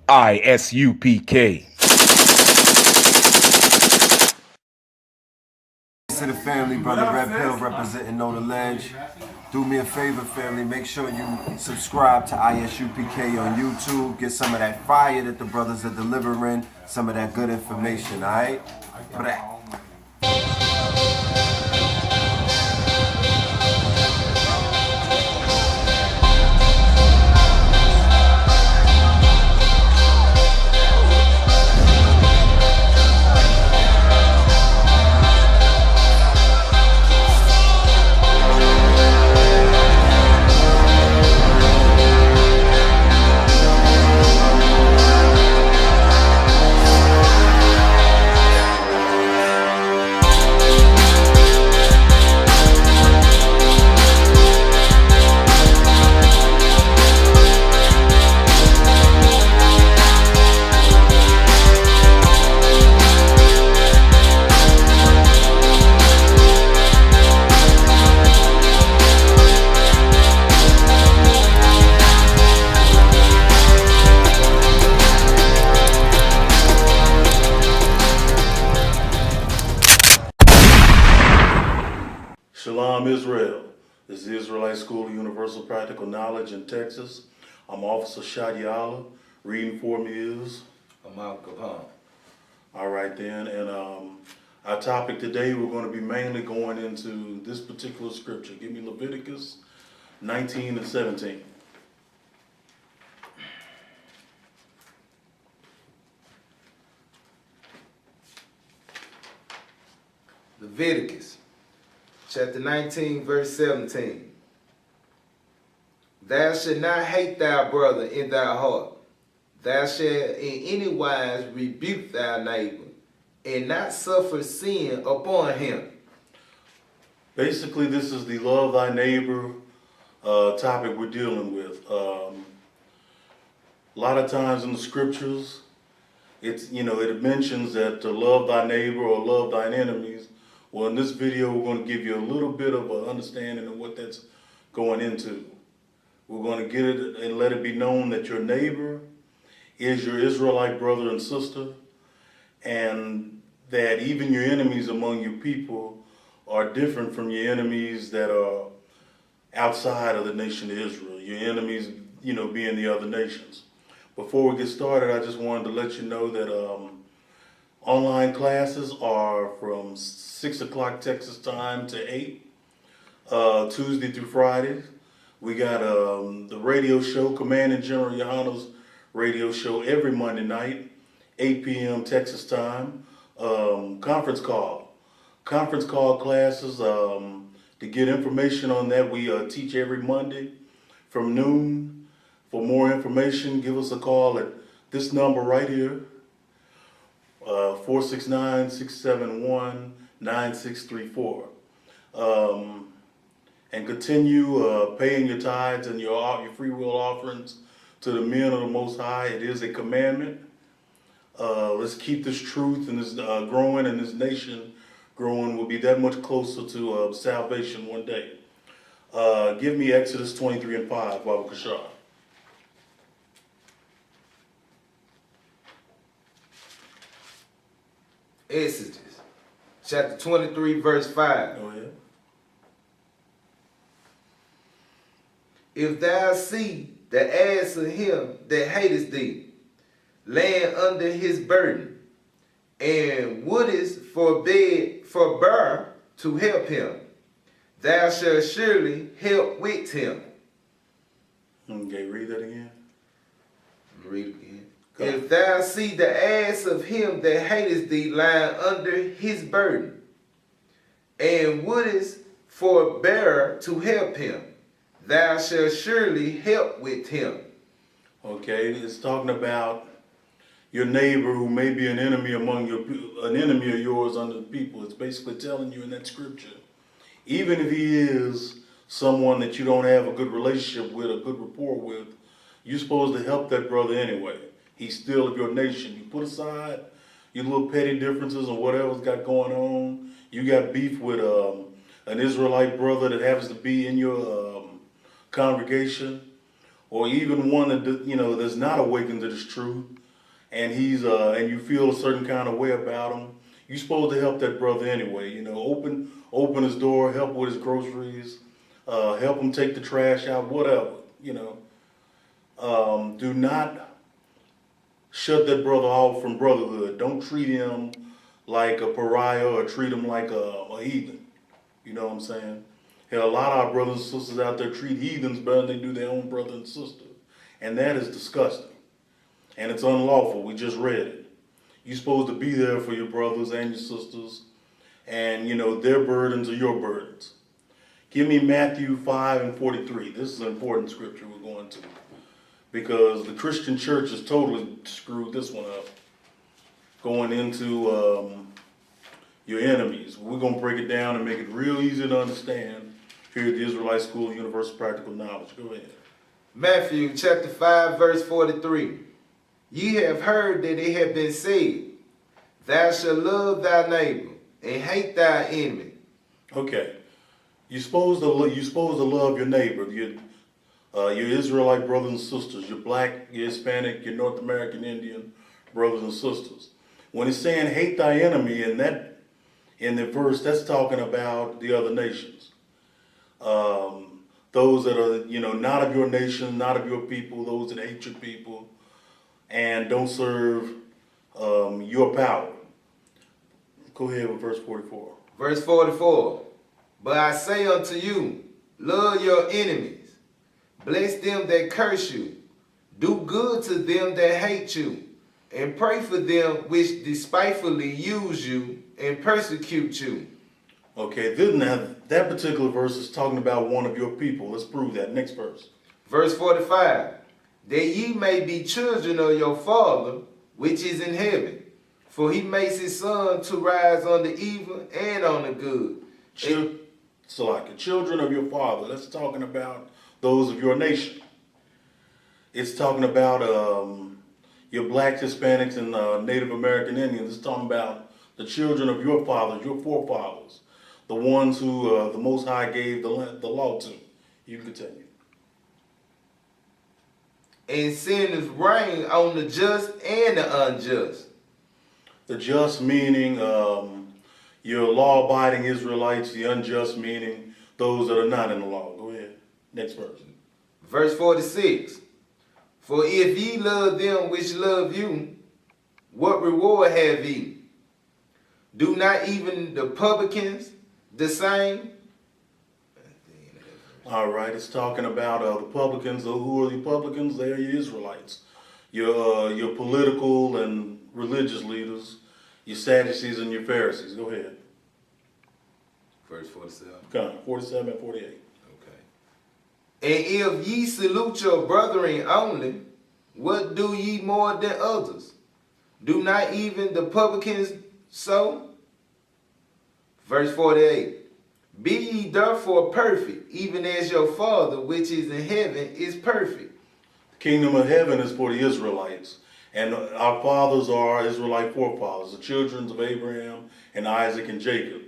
Isupk. To the family, brother Rep Hill representing On the Ledge. Do me a favor, family. Make sure you subscribe to ISUPK on YouTube. Get some of that fire that the brothers are delivering, some of that good information, all right? Shalom Israel. This is the Israelite School of Universal Practical Knowledge in Texas. I'm Officer Shadiala. Reading for me is Amal Kapam. all right then. And our topic today, we're going to be mainly going into this particular scripture. Give me Leviticus 19 and 17. Leviticus chapter 19, verse 17. Thou shalt not hate thy brother in thy heart. Thou shalt in any wise rebuke thy neighbor, and not suffer sin upon him. Basically, this is the love thy neighbor topic we're dealing with. A lot of times in the scriptures, it mentions that to love thy neighbor or love thine enemies. Well, in this video, we're going to give you a little bit of an understanding of what that's going into. We're going to get it and let it be known that your neighbor is your Israelite brother and sister, and that even your enemies among your people are different from your enemies that are outside of the nation of Israel. Your enemies, being the other nations. Before we get started, I just wanted to let you know that online classes are from 6 o'clock Texas time to 8, Tuesday through Friday. We got the radio show, Commanding General Yohana's radio show every Monday night, 8 p.m. Texas time. Conference call classes. To get information on that, we teach every Monday from noon. For more information, give us a call at this number right here, 469-671-9634. And continue paying your tithes and your free will offerings to the men of the Most High. It is a commandment. Let's keep this truth and this growing, and this nation growing. Will be that much closer to salvation one day. Give me Exodus 23 and 5, Baba Kashar. Exodus chapter 23, verse 5. Oh, yeah. If thou see the ass of him that hateth thee, laying under his burden, and wouldest forbear to help him, thou shalt surely help with him. Okay, read that again. Read it again. Go. If thou see the ass of him that hateth thee lying under his burden, and wouldest forbear to help him, thou shalt surely help with him. Okay, it's talking about your neighbor who may be an enemy among an enemy of yours under the people. It's basically telling you in that scripture, even if he is someone that you don't have a good relationship with, a good rapport with, you're supposed to help that brother anyway. He's still of your nation. You put aside your little petty differences and whatever's got going on. You got beef with an Israelite brother that happens to be in your congregation, or even one that, that's not awakened to this truth, and and you feel a certain kind of way about him, you're supposed to help that brother anyway. Open his door, help with his groceries, help him take the trash out, whatever. Do not shut that brother off from brotherhood. Don't treat him like a pariah or treat him like a heathen. You know what I'm saying? Hell, a lot of our brothers and sisters out there treat heathens better than they do their own brother and sister. And that is disgusting. And it's unlawful. We just read it. You're supposed to be there for your brothers and your sisters. And, their burdens are your burdens. Give me Matthew 5:43. This is an important scripture we're going to. Because the Christian church has totally screwed this one up. Going into your enemies. We're going to break it down and make it real easy to understand here at the Israelite School of Universal Practical Knowledge. Go ahead. Matthew chapter 5, verse 43. Ye have heard that it hath been said, thou shalt love thy neighbor and hate thy enemy. Okay. You're supposed to love your neighbor, your Israelite brothers and sisters, your black, your Hispanic, your North American Indian brothers and sisters. When it's saying hate thy enemy in the verse, that's talking about the other nations. Those that are, not of your nation, not of your people, those that hate your people and don't serve your power. Go ahead with verse 44. Verse 44. But I say unto you, love your enemies, bless them that curse you, do good to them that hate you, and pray for them which despitefully use you and persecute you. Okay, that particular verse is talking about one of your people. Let's prove that. Next verse. Verse 45. That ye may be children of your Father, which is in heaven. For he makes his sun to rise on the evil and on the good. Children of your Father. That's talking about those of your nation. It's talking about your blacks, Hispanics, and Native American Indians. It's talking about the children of your fathers, your forefathers, the ones who the Most High gave the law to. You continue. And sinners reign on the just and the unjust. The just meaning your law-abiding Israelites, the unjust meaning those that are not in the law. Go ahead. Next verse. Verse 46. For if ye love them which love you, what reward have ye? Do not even the publicans the same? All right, it's talking about the publicans. Who are the publicans? They are your Israelites, your political and religious leaders, your Sadducees and your Pharisees. Go ahead. Verse 47. Come on, 47 and 48. Okay. And if ye salute your brethren only, what do ye more than others? Do not even the publicans so? Verse 48. Be ye therefore perfect, even as your Father which is in heaven is perfect. The kingdom of heaven is for the Israelites, and our fathers are Israelite forefathers, the children of Abraham and Isaac and Jacob.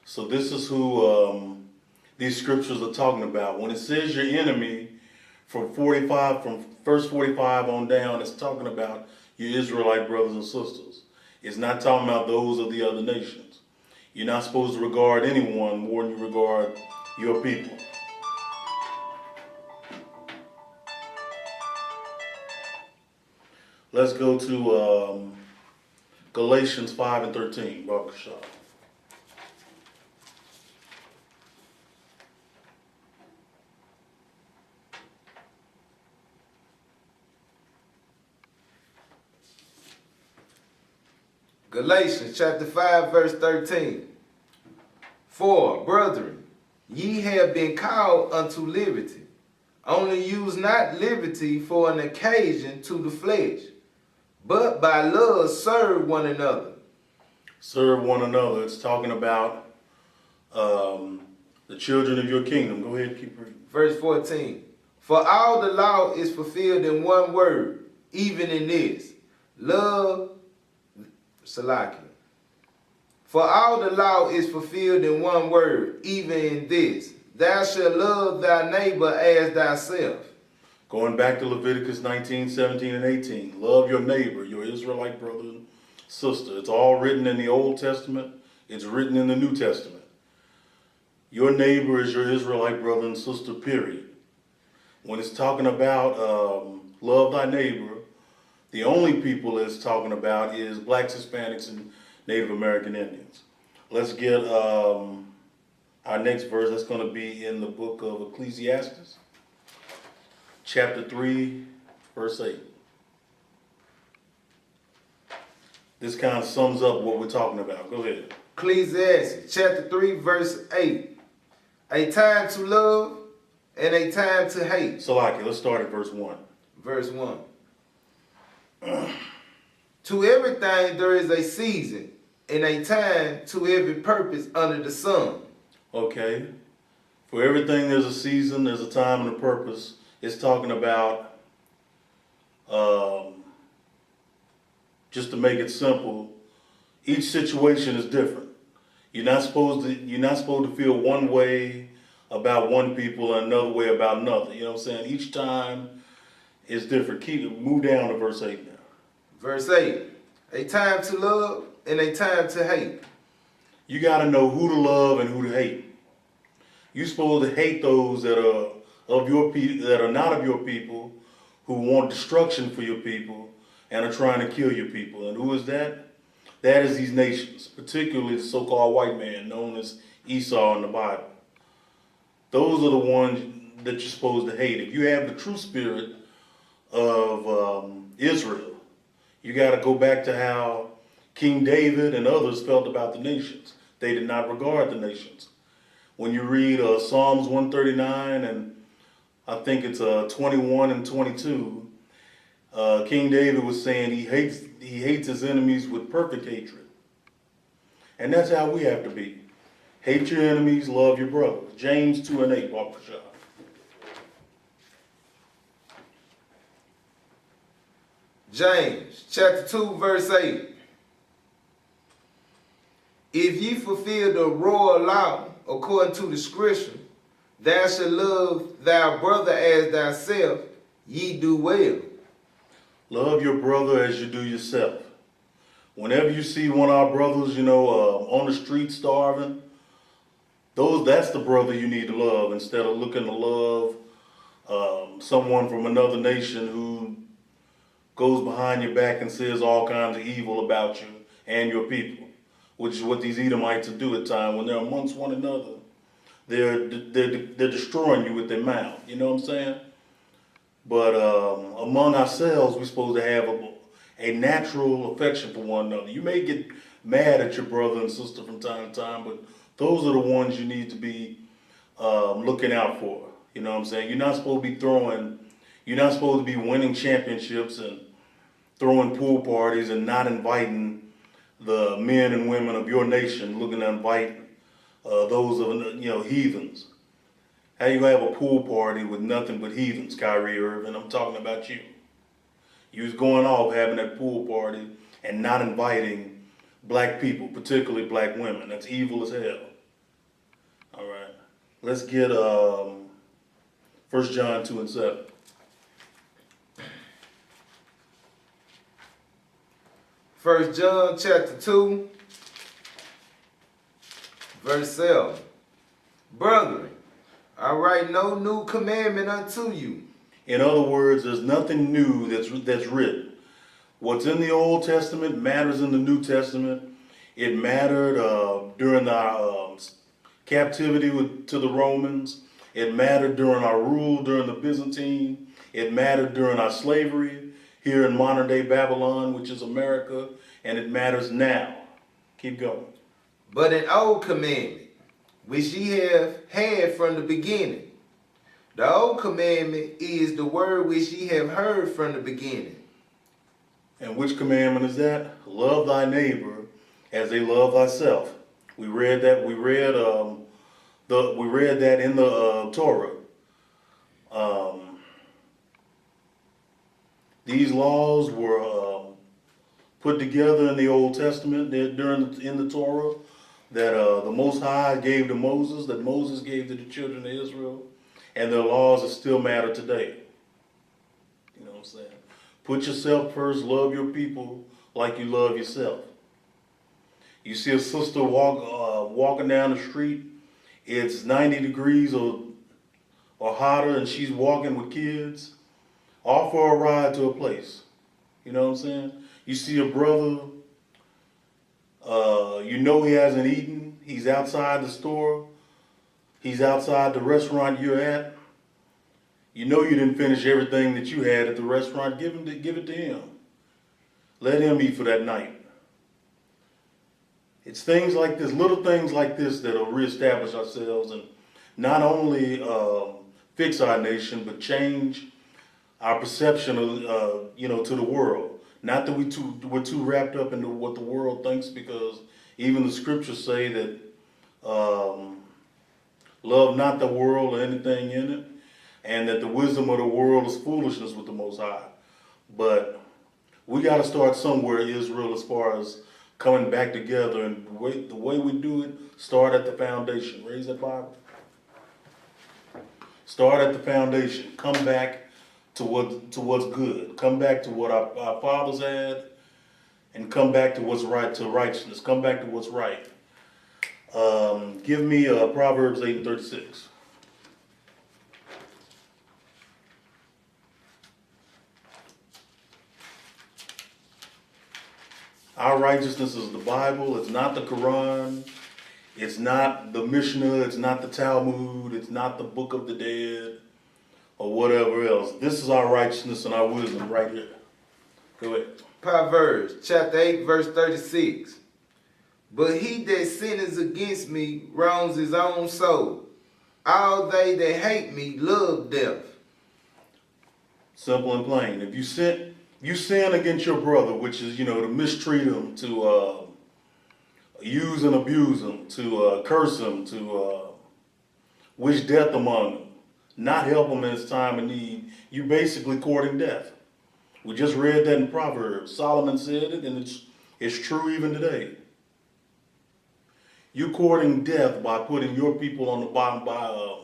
So this is who these scriptures are talking about. When it says your enemy, from verse 45 on down, it's talking about your Israelite brothers and sisters. It's not talking about those of the other nations. You're not supposed to regard anyone more than you regard your people. Let's go to Galatians 5 and 13. Baruch Shah. Galatians chapter 5, verse 13. For, brethren, ye have been called unto liberty. Only use not liberty for an occasion to the flesh, but by love serve one another. Serve one another. It's talking about the children of your kingdom. Go ahead, keep reading. Verse 14. For all the law is fulfilled in one word, even in this. Love, Salakia. For all the law is fulfilled in one word, even in this. Thou shalt love thy neighbor as thyself. Going back to Leviticus 19, 17, and 18. Love your neighbor, your Israelite brother and sister. It's all written in the Old Testament. It's written in the New Testament. Your neighbor is your Israelite brother and sister, period. When it's talking about love thy neighbor, the only people it's talking about is blacks, Hispanics, and Native American Indians. Let's get our next verse. That's going to be in the book of Ecclesiastes, chapter 3, verse 8. This kind of sums up what we're talking about. Go ahead. Ecclesiastes chapter 3, verse 8. A time to love and a time to hate. Salaki, let's start at verse 1. Verse 1. To everything there is a season and a time to every purpose under the sun. Okay. For everything there's a season, there's a time and a purpose. It's talking about, just to make it simple, each situation is different. You're not supposed to feel one way about one people and another way about another. You know what I'm saying? Each time is different. Move down to verse 8 now. Verse 8. A time to love and a time to hate. You got to know who to love and who to hate. You're supposed to hate those that are of your people, that are not of your people, who want destruction for your people and are trying to kill your people. And who is that? That is these nations, particularly the so-called white man known as Esau in the Bible. Those are the ones that you're supposed to hate. If you have the true spirit of Israel, you got to go back to how King David and others felt about the nations. They did not regard the nations. When you read Psalms 139 and I think it's 21 and 22, King David was saying he hates his enemies with perfect hatred. And that's how we have to be. Hate your enemies, love your brothers. James 2 and 8, Baba Shah. James chapter 2, verse 8. If ye fulfill the royal law according to the scripture, thou shalt love thy brother as thyself, ye do well. Love your brother as you do yourself. Whenever you see one of our brothers, on the street starving, that's the brother you need to love instead of looking to love someone from another nation who goes behind your back and says all kinds of evil about you and your people, which is what these Edomites do at times when they're amongst one another. They're destroying you with their mouth. You know what I'm saying? But among ourselves, we're supposed to have a natural affection for one another. You may get mad at your brother and sister from time to time, but those are the ones you need to be looking out for. You know what I'm saying? You're not supposed to be winning championships and throwing pool parties and not inviting the men and women of your nation, looking to invite those of heathens. How you gonna have a pool party with nothing but heathens, Kyrie Irving? I'm talking about you. You was going off having that pool party and not inviting black people, particularly black women. That's evil as hell. All right, let's get 1 John 2 and 7. First John chapter 2, verse 7. Brethren, I write no new commandment unto you. In other words, there's nothing new that's written. What's in the Old Testament matters in the New Testament. It mattered during our captivity to the Romans. It mattered during our rule during the Byzantine. It mattered during our slavery here in modern day Babylon, which is America, and it matters now. Keep going. But an old commandment, which ye have had from the beginning. The old commandment is the word which ye have heard from the beginning. And which commandment is that? Love thy neighbor as they love thyself. We read that. We read that in the Torah. These laws were put together in the Old Testament in the Torah that the Most High gave to Moses, that Moses gave to the children of Israel, and their laws still matter today. I'm saying? Put yourself first, love your people like you love yourself. You see a sister walking down the street, it's 90 degrees or hotter, and she's walking with kids, offer a ride to a place. You know what I'm saying? You see a brother, you know he hasn't eaten, he's outside the store, he's outside the restaurant you're at. You know you didn't finish everything that you had at the restaurant, give it to him. Let him eat for that night. It's things like this, little things like this that'll reestablish ourselves and not only fix our nation, but change our perception of, to the world. Not that we're too wrapped up into what the world thinks, because even the scriptures say that love not the world or anything in it, and that the wisdom of the world is foolishness with the Most High. But we got to start somewhere, Israel, as far as coming back together, and the way we do it, start at the foundation. Raise that Bible. Start at the foundation. Come back to what's good. Come back to what our fathers had, and come back to what's right, to righteousness. Come back to what's right. Give me Proverbs 8:36. Our righteousness is the Bible. It's not the Quran. It's not the Mishnah. It's not the Talmud. It's not the Book of the Dead or whatever else. This is our righteousness and our wisdom right here. Go ahead. Proverbs chapter 8, verse 36. But he that sinneth against me wrongs his own soul. All they that hate me love death. Simple and plain. If you sin against your brother, which is, to mistreat him, to use and abuse him, to curse him, to wish death among him, not help him in his time of need, you're basically courting death. We just read that in Proverbs. Solomon said it, and it's true even today. You're courting death by putting your people on the bottom, by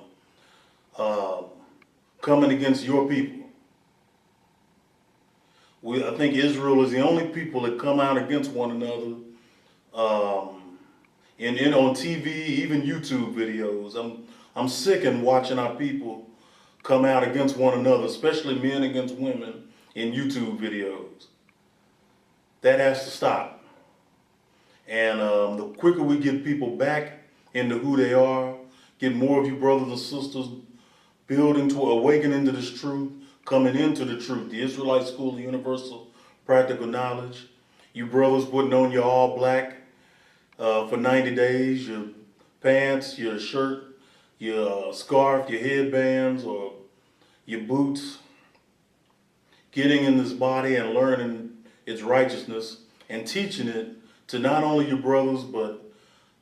coming against your people. I think Israel is the only people that come out against one another, and on TV, even YouTube videos. I'm sick in watching our people come out against one another, especially men against women in YouTube videos. That has to stop. And the quicker we get people back into who they are, get more of you brothers and sisters building to awakening to this truth, coming into the truth, the Israelite School of Universal Practical Knowledge. You brothers putting on your all black for 90 days, your pants, your shirt, your scarf, your headbands, or your boots. Getting in this body and learning its righteousness and teaching it to not only your brothers, but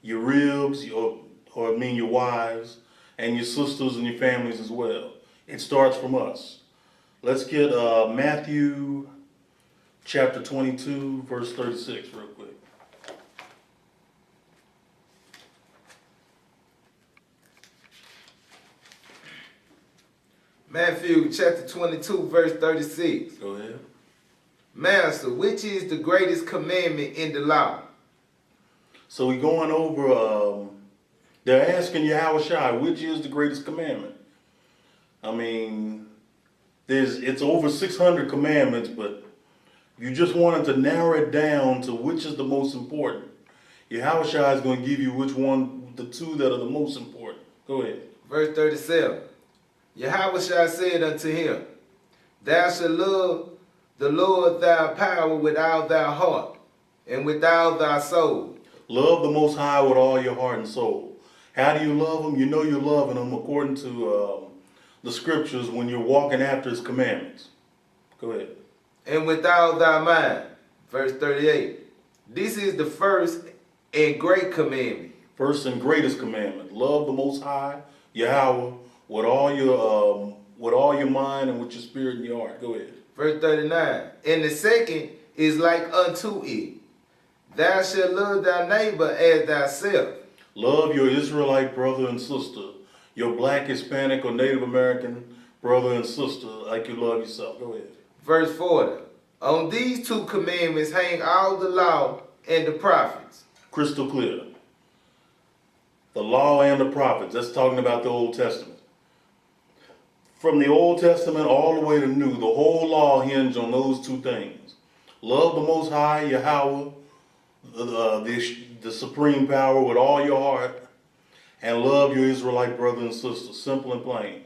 your ribs, your wives, and your sisters and your families as well. It starts from us. Let's get Matthew chapter 22, verse 36 real quick. Matthew chapter 22, verse 36. Go ahead. Master, which is the greatest commandment in the law? So we're going over, they're asking Yahushua, which is the greatest commandment? I mean, it's over 600 commandments, but you just wanted to narrow it down to which is the most important. Yahushua is going to give you which one, the two that are the most important. Go ahead. Verse 37. Yahushua said unto him, Thou shalt love the Lord thy power with all thy heart and with all thy soul. Love the Most High with all your heart and soul. How do you love him? You know you're loving him according to the scriptures when you're walking after his commandments. Go ahead. And with all thy mind. Verse 38. This is the first and great commandment. First and greatest commandment. Love the Most High, Yahweh, with all your mind and with your spirit and your heart. Go ahead. Verse 39. And the second is like unto it. Thou shalt love thy neighbor as thyself. Love your Israelite brother and sister, your black, Hispanic, or Native American brother and sister like you love yourself. Go ahead. Verse 40. On these two commandments hang all the law and the prophets. Crystal clear. The law and the prophets. That's talking about the Old Testament. From the Old Testament all the way to New, the whole law hinged on those two things. Love the Most High, Yahweh, the supreme power with all your heart, and love your Israelite brother and sister. Simple and plain.